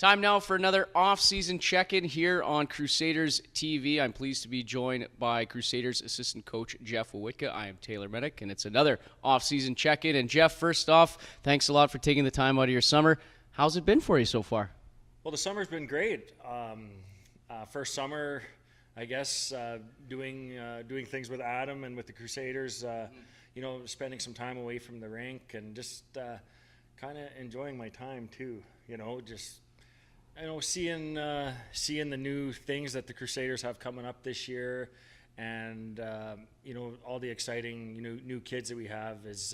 Time now for another off-season check-in here on Crusaders TV. I'm pleased to be joined by Crusaders assistant coach Jeff Woywitka. I am Taylor Medak, and it's another off-season check-in. And Jeff, first off, thanks a lot for taking the time out of your summer. How's it been for you so far? Well, the summer's been great. First summer, I guess, doing things with Adam and with the Crusaders. Spending some time away from the rink and just kind of enjoying my time too. Seeing the new things that the Crusaders have coming up this year, and all the exciting new kids that we have is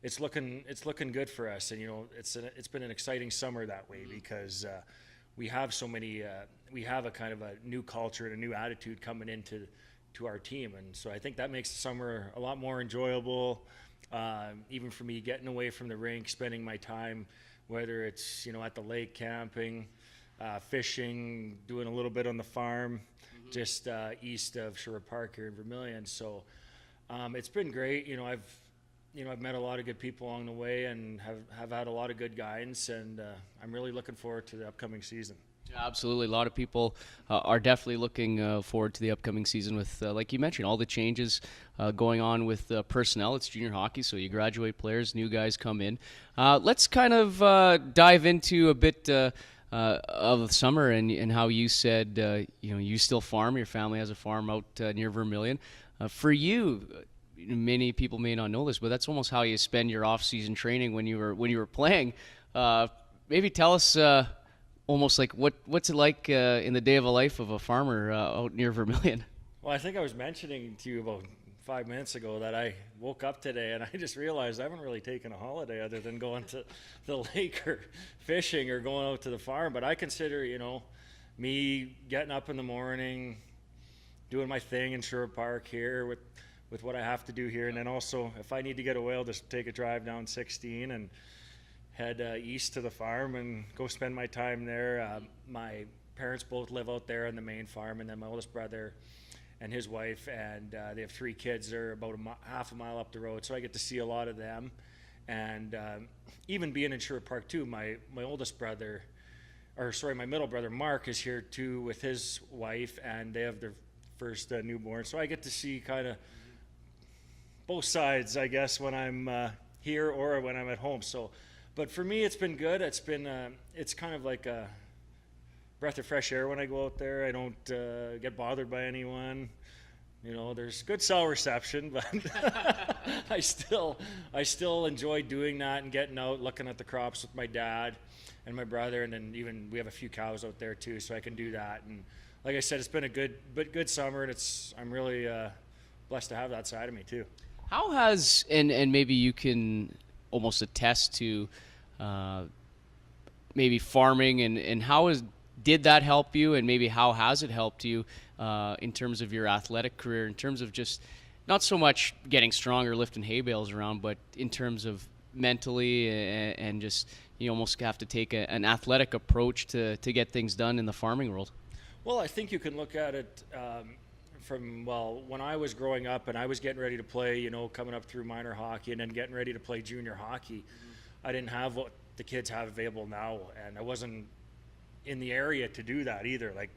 it's looking good for us. And it's been an exciting summer that way because we have so many we have a kind of a new culture and a new attitude coming into our team, and so I think that makes the summer a lot more enjoyable. Even for me, getting away from the rink, spending my time, whether it's at the lake camping, fishing, doing a little bit on the farm, just east of Sherwood Park here in Vermillion. So it's been great. I've met a lot of good people along the way and have had a lot of good guidance, and I'm really looking forward to the upcoming season. Yeah, absolutely. A lot of people are definitely looking forward to the upcoming season with, like you mentioned, all the changes going on with personnel. It's junior hockey, so you graduate players, new guys come in. Let's kind of dive into a bit of summer and how you said, you still farm. Your family has a farm out near Vermillion. For you, many people may not know this, but that's almost how you spend your off-season training when you were playing. Maybe tell us almost like what's it like in the day of a life of a farmer out near Vermillion? Well, I think I was mentioning to you about 5 minutes ago that I woke up today and I just realized I haven't really taken a holiday other than going to the lake or fishing or going out to the farm. But I consider, me getting up in the morning, doing my thing in Sherwood Park here with what I have to do here, and then also if I need to get away, I'll just take a drive down 16 and head east to the farm and go spend my time there. My parents both live out there on the main farm, and then my oldest brother and his wife, and they have 3 kids. They're about half a mile up the road, so I get to see a lot of them. And even being in Sherwood Park too, my middle brother Mark is here too with his wife, and they have their first newborn. So I get to see kind of both sides, I guess, when I'm here or when I'm at home. But for me, it's been good. It's kind of like a breath of fresh air when I go out there. I don't get bothered by anyone. There's good cell reception, but I still enjoy doing that and getting out, looking at the crops with my dad and my brother, and then even we have a few cows out there too, so I can do that. And like I said, it's been a good summer, and I'm really blessed to have that side of me too. How has and maybe you can almost attest to maybe farming and did that help you, and maybe how has it helped you in terms of your athletic career, in terms of just not so much getting stronger, lifting hay bales around, but in terms of mentally and just you almost have to take an athletic approach to get things done in the farming world? Well, I think you can look at it from when I was growing up and I was getting ready to play, coming up through minor hockey and then getting ready to play junior hockey. I didn't have what the kids have available now, and I wasn't in the area to do that either. Like,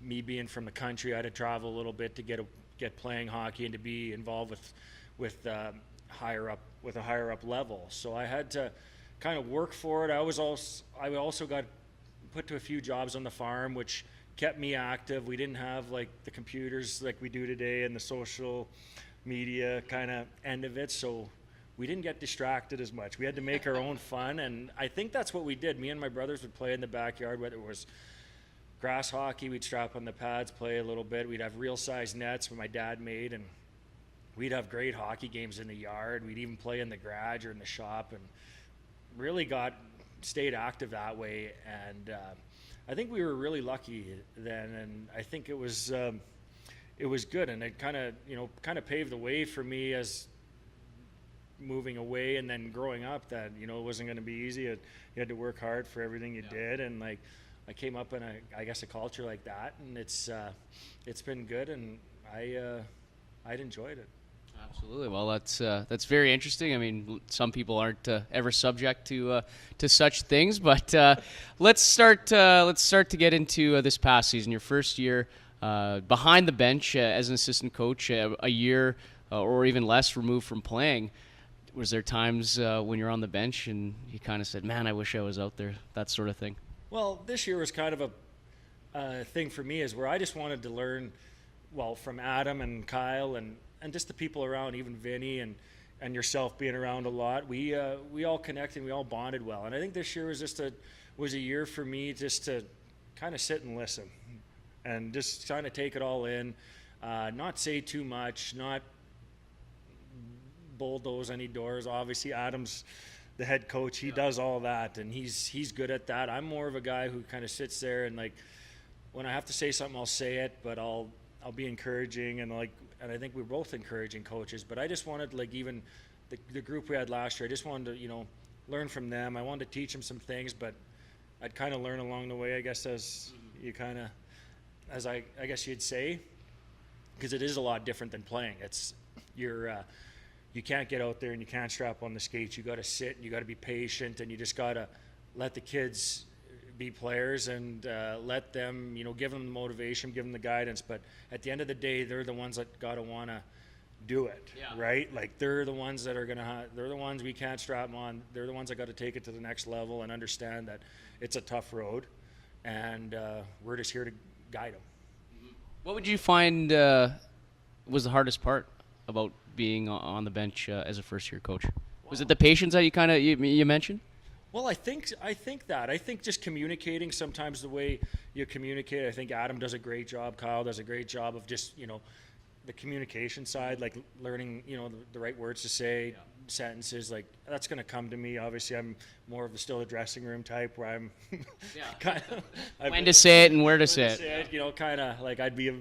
me being from the country, I had to travel a little bit to get playing hockey and to be involved with a higher up level. So I had to kind of work for it. I also got put to a few jobs on the farm, which kept me active. We didn't have like the computers like we do today and the social media kind of end of it, so we didn't get distracted as much. We had to make our own fun, and I think that's what we did. Me and my brothers would play in the backyard, whether it was grass hockey, we'd strap on the pads, play a little bit. We'd have real size nets that my dad made, and we'd have great hockey games in the yard. We'd even play in the garage or in the shop, and really stayed active that way. And I think we were really lucky then, and I think it was good, and it kind of paved the way for me as moving away and then growing up, that it wasn't going to be easy. You had to work hard for everything you did, and like I came up in a culture like that, and it's been good, and I'd enjoyed it. Absolutely. Well, that's very interesting. I mean, some people aren't ever subject to such things, but let's start to get into this past season. Your first year behind the bench as an assistant coach, a year or even less removed from playing. Was there times when you're on the bench and you kind of said, "Man, I wish I was out there," that sort of thing? Well, this year was kind of a thing for me, is where I just wanted to learn, well, from Adam and Kyle and just the people around, even Vinny and yourself being around a lot. We all connected, and we all bonded well. And I think this year was a year for me just to kind of sit and listen and just kind of take it all in, not say too much, not bulldoze any doors. Obviously, Adam's the head coach. He does all that, and he's good at that. I'm more of a guy who kind of sits there and, like, when I have to say something, I'll say it, but I'll be encouraging, and I think we're both encouraging coaches. But I just wanted, like, even the group we had last year, I just wanted to, learn from them. I wanted to teach them some things, but I'd kind of learn along the way, I guess, as I guess you'd say, because it is a lot different than playing. You can't get out there and you can't strap on the skates. You got to sit and you got to be patient, and you just got to let the kids be players and let them, give them the motivation, give them the guidance. But at the end of the day, they're the ones that got to want to do it, right? Like, they're the ones that are they're the ones we can't strap them on. They're the ones that got to take it to the next level and understand that it's a tough road, and we're just here to guide them. What would you find was the hardest part about being on the bench as a first-year coach? Was it the patience that you mentioned? Well, I think just communicating, sometimes the way you communicate. I think Adam does a great job. Kyle does a great job of just, the communication side, like learning, the right words to say, sentences. Like, that's going to come to me. Obviously, I'm more of the dressing room type, where I'm kind of when to say it and where to say it. Kind of like I'd be,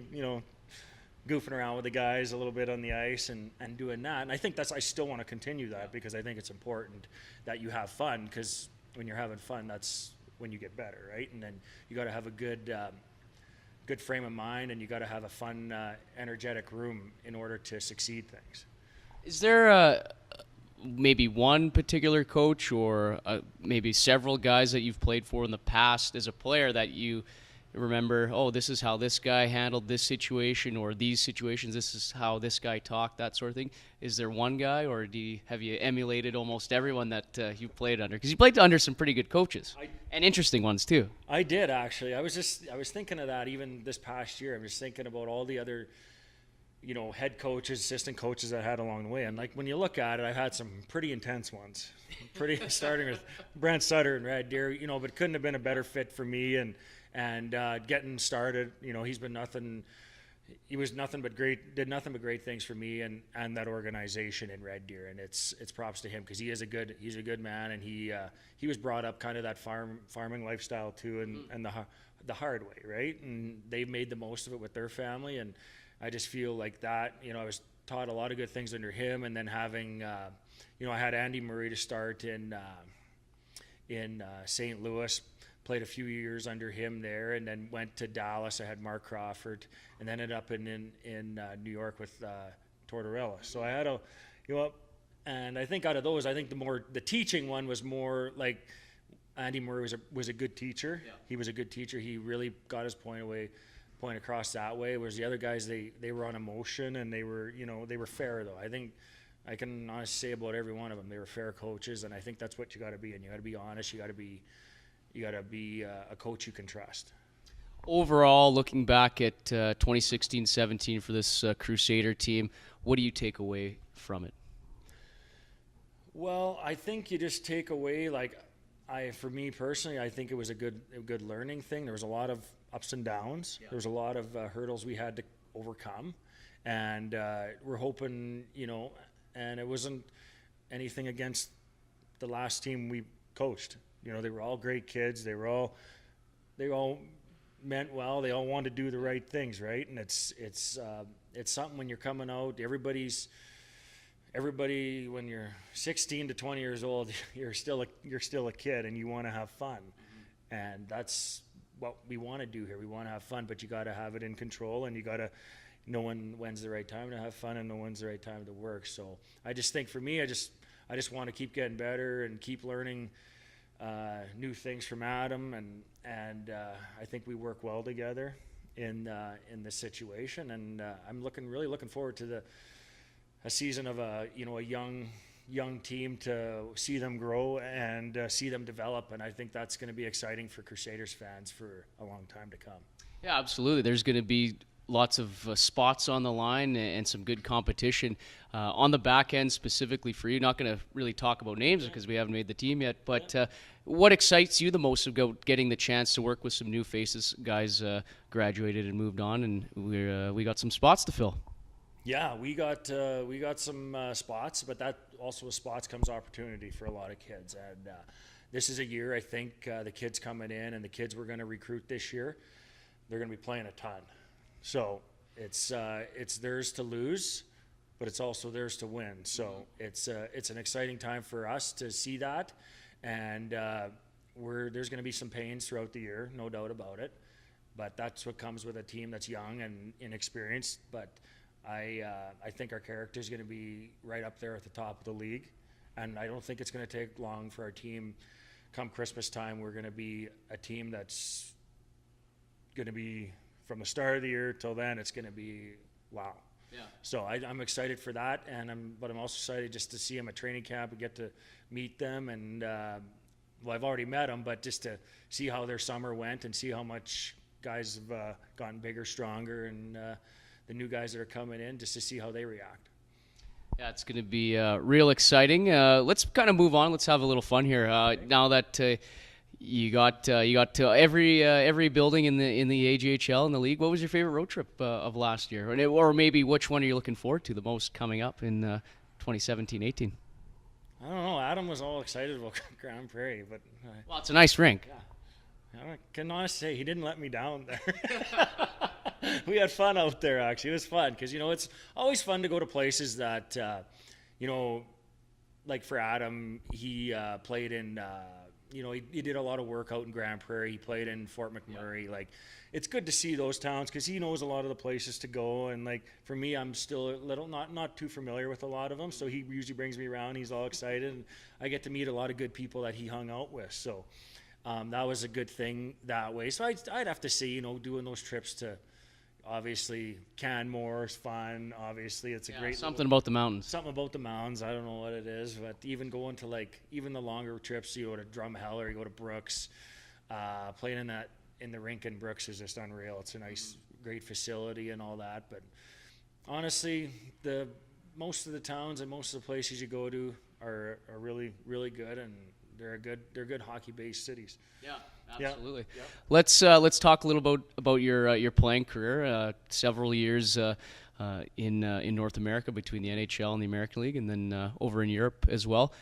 goofing around with the guys a little bit on the ice and doing that. And I think I still want to continue that, because I think it's important that you have fun, because when you're having fun, that's when you get better, right? And then you got to have a good frame of mind, and you got to have a fun, energetic room in order to succeed things. Is there maybe one particular coach or maybe several guys that you've played for in the past as a player that you remember, this is how this guy handled this situation, or these situations, this is how this guy talked, that sort of thing? Is there one guy, or have you emulated almost everyone that you've played under? Because you played under some pretty good coaches, and interesting ones too. I did, actually. I was thinking of that even this past year. I was thinking about all the other, head coaches, assistant coaches that I had along the way. And, like, when you look at it, I've had some pretty intense ones. Starting with Brent Sutter and Red Deer, but couldn't have been a better fit for me. And getting started, he was nothing but great, did nothing but great things for me and that organization in Red Deer. And it's props to him, because he's a good man, and he was brought up kind of that farming lifestyle too, and the hard way, right? And they've made the most of it with their family. And I just feel like that, I was taught a lot of good things under him. And then having, I had Andy Murray to start in St. Louis. Played a few years under him there, and then went to Dallas. I had Mark Crawford, and then ended up in New York with Tortorella. So I had and I think out of those, I think the teaching one was more like Andy Murray was a good teacher. Yeah. He was a good teacher. He really got his point across that way. Whereas the other guys, they were on emotion, and they were fair, though. I think I can honestly say about every one of them, they were fair coaches, and I think that's what you got to be. And you got to be honest. You got to be a coach you can trust. Overall, looking back at 2016-17 for this Crusader team, what do you take away from it? Well, I think you just take away, for me personally, I think it was a good learning thing. There was a lot of ups and downs. Yeah. There was a lot of hurdles we had to overcome, and we're hoping, and it wasn't anything against the last team we coached. They were all great kids. They all meant well. They all wanted to do the right things, right? And it's something when you're coming out. Everybody when you're 16 to 20 years old, you're still a kid, and you want to have fun. Mm-hmm. And that's what we want to do here. We want to have fun, but you got to have it in control, and you got to knowing when's the right time to have fun and know when's the right time to work. So I just think for me, I just want to keep getting better and keep learning new things from Adam, and I think we work well together in this situation, and I'm really looking forward to a season of a young team, to see them grow and see them develop, and I think that's going to be exciting for Crusaders fans for a long time to come. Yeah, absolutely. There's going to be lots of spots on the line and some good competition on the back end specifically for you. Not going to really talk about names because we haven't made the team yet, but what excites you the most about getting the chance to work with some new faces? Guys graduated and moved on, and we got some spots to fill. Yeah, we got some spots, but that also with spots comes opportunity for a lot of kids. And this is a year, I think, the kids coming in and the kids we're going to recruit this year, they're going to be playing a ton. So it's theirs to lose, but it's also theirs to win. So it's an exciting time for us to see that, and there's going to be some pains throughout the year, no doubt about it. But that's what comes with a team that's young and inexperienced. But I think our character is going to be right up there at the top of the league, and I don't think it's going to take long for our team. Come Christmas time, we're going to be a team that's going to be, from the start of the year till then, it's going to be wow. Yeah. So I'm excited for that, but I'm also excited just to see them at training camp and get to meet them, and well, I've already met them, but just to see how their summer went and see how much guys have gotten bigger, stronger, and the new guys that are coming in, just to see how they react. Yeah, it's going to be real exciting. Let's kind of move on. Let's have a little fun here. Now that you got to every building in the AJHL in the league, what was your favorite road trip of last year, or maybe which one are you looking forward to the most coming up in 2017-18? I don't know. Adam was all excited about Grand Prairie, but well, it's a nice rink. Yeah, I can honestly say he didn't let me down there. We had fun out there, actually. It was fun because, it's always fun to go to places that, like for Adam, he played in, he did a lot of work out in Grand Prairie. He played in Fort McMurray. Like, it's good to see those towns because he knows a lot of the places to go. And, like, for me, I'm still a little not too familiar with a lot of them. So he usually brings me around. He's all excited. And I get to meet a lot of good people that he hung out with. So that was a good thing that way. So I'd have to say, doing those trips to, obviously, Canmore is fun. Obviously, it's a great something about the mountains. Something about the mountains. I don't know what it is, but even going to even the longer trips, you go to Drumheller or you go to Brooks, playing in the rink in Brooks is just unreal. It's a nice, great facility and all that. But honestly, most of the towns and most of the places you go to are really, really good, and they're good hockey-based cities. Yeah. Absolutely. Yeah. Let's talk a little about your playing career. Several years in North America between the NHL and the American League, and then over in Europe as well.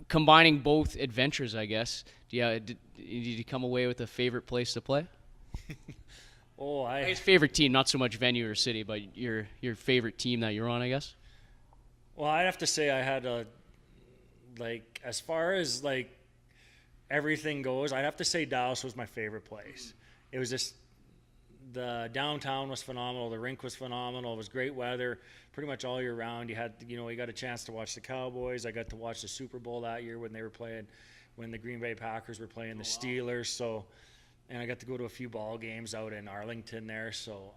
Combining both adventures, I guess. Did you come away with a favorite place to play? I guess favorite team, not so much venue or city, but your favorite team that you're on, I guess. Well, I'd have to say I had as far as everything goes, I'd have to say Dallas was my favorite place. It was just, the downtown was phenomenal. The rink was phenomenal. It was great weather pretty much all year round. You got a chance to watch the Cowboys. I got to watch the Super Bowl that year when the Green Bay Packers were playing the Steelers. So, and I got to go to a few ball games out in Arlington there. So,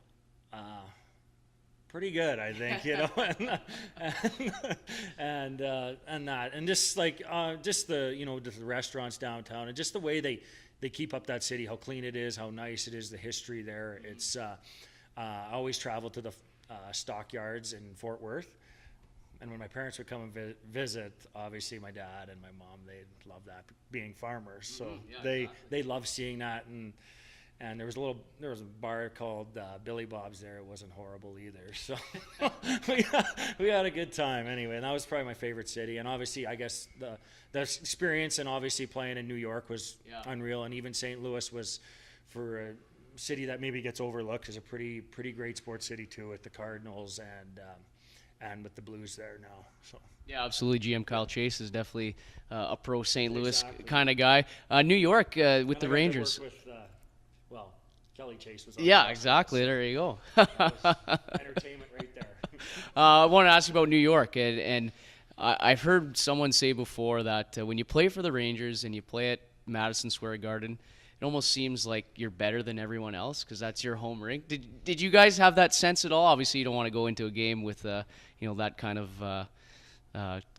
pretty good, I think, and that, and just the restaurants downtown, and just the way they keep up that city, how clean it is, how nice it is, the history there. It's I always travel to the stockyards in Fort Worth, and when my parents would come and visit, obviously my dad and my mom, they love that, being farmers, so they love seeing that. And there was a bar called Billy Bob's there. It wasn't horrible either. So we had a good time anyway. And that was probably my favorite city. And obviously, I guess the experience and obviously playing in New York was unreal. And even St. Louis was, for a city that maybe gets overlooked, is a pretty great sports city too, with the Cardinals and with the Blues there now. So. Yeah, absolutely. GM Kyle Chase is definitely a pro St. Louis kind of guy. New York with the Rangers. Kelly Chase was on. Yeah, exactly. There you go. That was entertainment right there. I want to ask you about New York, and I've heard someone say before that when you play for the Rangers and you play at Madison Square Garden, it almost seems like you're better than everyone else because that's your home rink. Did you guys have that sense at all? Obviously, you don't want to go into a game with that kind of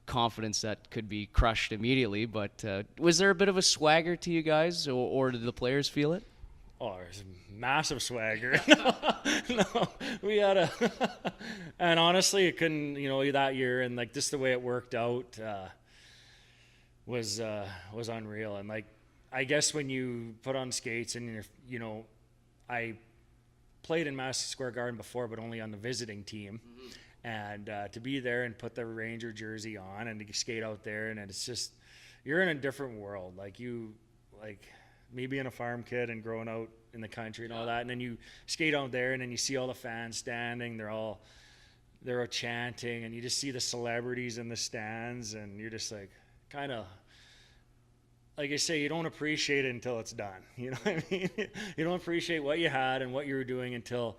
confidence that could be crushed immediately. But was there a bit of a swagger to you guys, or did the players feel it? Oh, there's a massive swagger. No, we had and honestly, it couldn't, that year and like just the way it worked out was unreal. And like, I guess when you put on skates and I played in Madison Square Garden before, but only on the visiting team. Mm-hmm. And to be there and put the Ranger jersey on and to skate out there, and it's just, you're in a different world. Like me being a farm kid and growing out in the country and all that, and then you skate out there and then you see all the fans standing, they're all chanting, and you just see the celebrities in the stands, and you're just like, kind of, like I say, you don't appreciate it until it's done. You know what I mean? You don't appreciate what you had and what you were doing until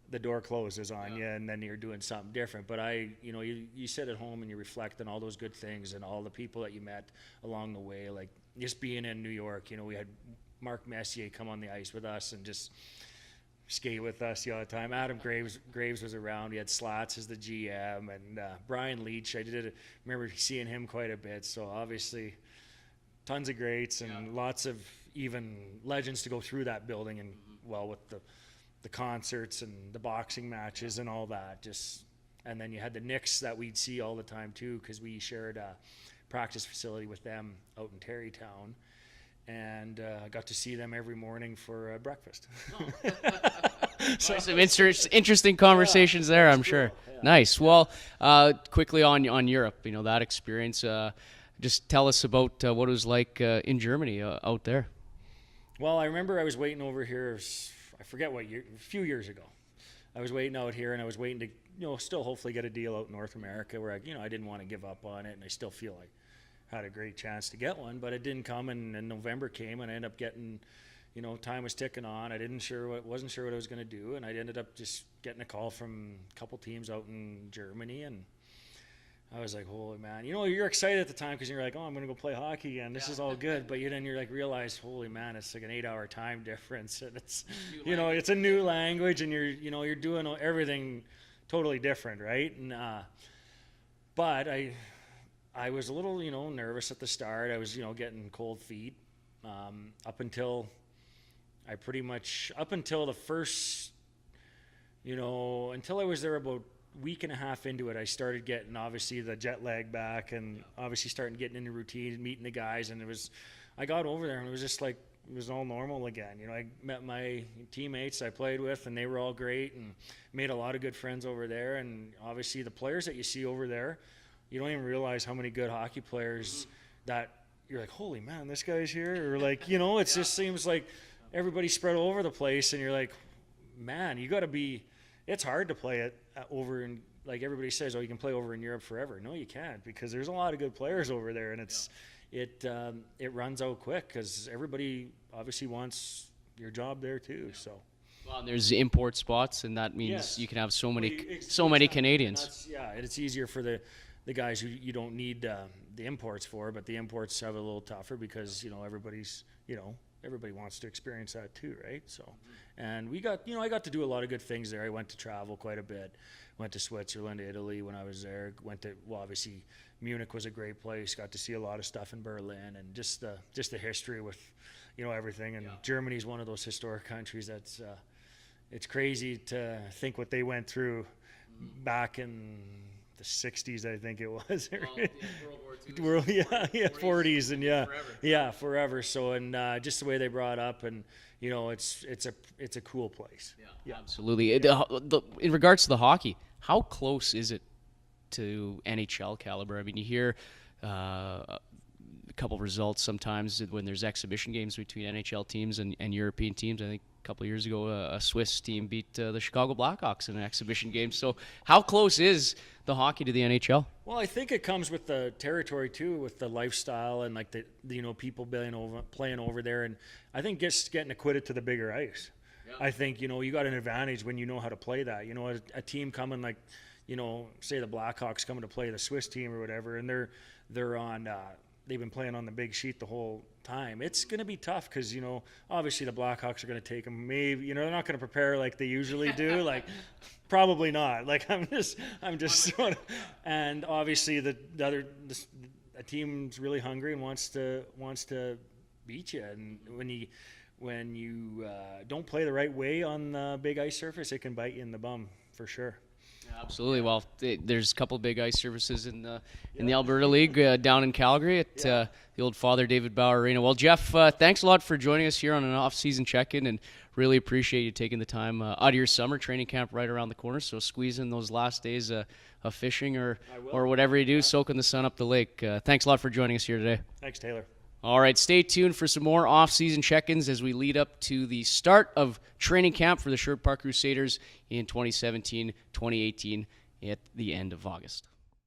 the door closes on you, and then you're doing something different. But you sit at home and you reflect on all those good things and all the people that you met along the way. Like just being in New York, we had Mark Messier come on the ice with us and just skate with us all the time. Adam Graves was around. We had Slats as the GM, and Brian Leach. I remember seeing him quite a bit. So obviously, tons of greats and lots of even legends to go through that building, and with the concerts and the boxing matches and all that. And then you had the Knicks that we'd see all the time too, because we shared a practice facility with them out in Terrytown, and I got to see them every morning for breakfast. So some interesting conversations there, I'm sure. Yeah. Nice. Well, quickly on Europe, that experience. Just tell us about what it was like in Germany out there. Well, I remember I was waiting over here. I forget what year, a few years ago. I was waiting out here, and I was waiting to, still hopefully get a deal out in North America where I didn't want to give up on it, and I still feel like I had a great chance to get one, but it didn't come, and November came, and I ended up getting, time was ticking on. I wasn't sure what I was going to do, and I ended up just getting a call from a couple teams out in Germany, and I was like, holy man, you're excited at the time because you're like, oh, I'm going to go play hockey again. This is all good. But then you're like, realize, holy man, it's like an 8-hour time difference. And it's, it's a new language, and you're doing everything totally different. Right. And, but I was a little, nervous at the start. I was, getting cold feet, up until the first, until I was there about week and a half into it, I started getting obviously the jet lag back, and obviously starting getting into routine and meeting the guys, and I got over there and it was just like it was all normal again. I met my teammates I played with, and they were all great, and made a lot of good friends over there. And obviously the players that you see over there, you don't even realize how many good hockey players that you're like, holy man, this guy's here, or like it just seems like everybody's spread all over the place, and you're like, man, you got to be. It's hard to play it over in, like everybody says, oh, you can play over in Europe forever. No, you can't, because there's a lot of good players over there, and it runs out quick because everybody obviously wants your job there too. So. Well, there's import spots, and that means you can have so many Canadians. And it's easier for the guys who you don't need the imports for, but the imports have it a little tougher because everybody wants to experience that too, right? So, and I got to do a lot of good things there. I went to travel quite a bit. Went to Switzerland, Italy when I was there. Obviously Munich was a great place. Got to see a lot of stuff in Berlin, and just the history with, everything. And Germany's one of those historic countries that's, it's crazy to think what they went through back in the 60s, I think it was. World War II. 40s, and forever. So, and just the way they brought up, and it's a cool place. Yeah. Absolutely. In regards to the hockey, how close is it to NHL caliber? I mean, you hear a couple results sometimes when there's exhibition games between NHL teams and European teams. I think a couple of years ago, a Swiss team beat the Chicago Blackhawks in an exhibition game. So how close is the hockey to the NHL? Well, I think it comes with the territory too, with the lifestyle and like the people playing over there, and I think just getting acquitted to the bigger ice. I think, you got an advantage when you know how to play that. A team coming like, say the Blackhawks coming to play the Swiss team or whatever, and they're on, they've been playing on the big sheet the whole time. It's going to be tough because, obviously the Blackhawks are going to take them. Maybe, they're not going to prepare like they usually do. Like, probably not. Like, I'm just sort of, and obviously the team's really hungry and wants to beat you. And when you don't play the right way on the big ice surface, it can bite you in the bum for sure. Absolutely. Well, there's a couple big ice surfaces in the Alberta League down in Calgary at the old Father David Bauer Arena. Well, Jeff, thanks a lot for joining us here on an off-season check-in, and really appreciate you taking the time out of your summer training camp right around the corner. So squeeze in those last days of fishing or whatever you do, soaking the sun up the lake. Thanks a lot for joining us here today. Thanks, Taylor. All right, stay tuned for some more off-season check-ins as we lead up to the start of training camp for the Sherwood Park Crusaders in 2017-2018 at the end of August.